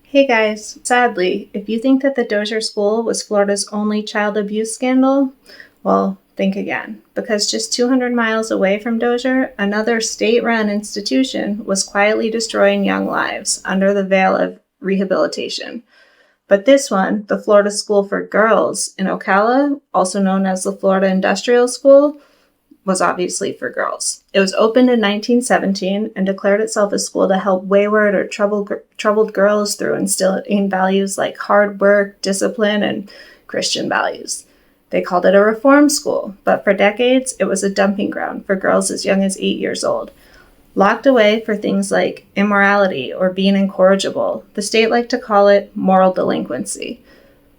Hey guys, sadly, if you think that the Dozier School was Florida's only child abuse scandal, well, think again. Because just 200 miles away from Dozier, another state-run institution was quietly destroying young lives under the veil of rehabilitation. But this one, the Florida School for Girls in Ocala, also known as the Florida Industrial School, was obviously for girls. It was opened in 1917 and declared itself a school to help wayward or troubled girls through instilling values like hard work, discipline, and Christian values. They called it a reform school, but for decades it was a dumping ground for girls as young as 8 years old. Locked away for things like immorality or being incorrigible, the state liked to call it moral delinquency.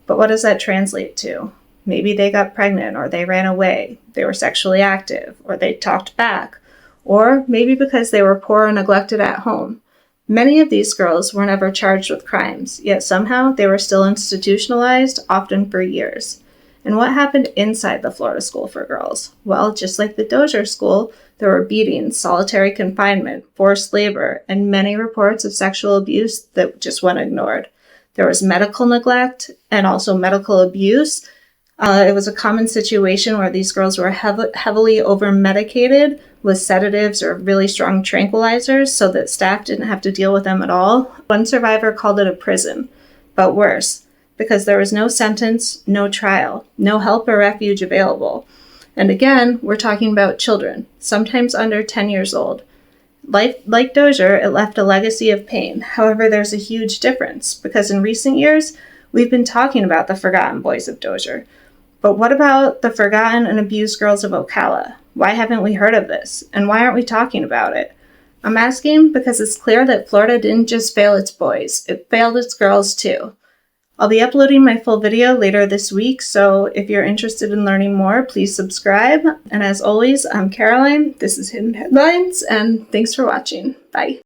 But what does that translate to? Maybe they got pregnant, or they ran away, they were sexually active, or they talked back, or maybe because they were poor and neglected at home. Many of these girls were never charged with crimes, yet somehow they were still institutionalized, often for years. And what happened inside the Florida School for Girls? Well, just like the Dozier School, there were beatings, solitary confinement, forced labor, and many reports of sexual abuse that just went ignored. There was medical neglect and also medical abuse. It was a common situation where these girls were heavily over-medicated with sedatives or really strong tranquilizers so that staff didn't have to deal with them at all. One survivor called it a prison, but worse, because there was no sentence, no trial, no help or refuge available. And again, we're talking about children, sometimes under 10 years old. Like Dozier, it left a legacy of pain. However, there's a huge difference, because in recent years, we've been talking about the forgotten boys of Dozier. But what about the forgotten and abused girls of Ocala? Why haven't we heard of this? And why aren't we talking about it? I'm asking because it's clear that Florida didn't just fail its boys, it failed its girls too. I'll be uploading my full video later this week, so if you're interested in learning more, please subscribe. And as always, I'm Caroline, this is Hidden Headlines, and thanks for watching. Bye.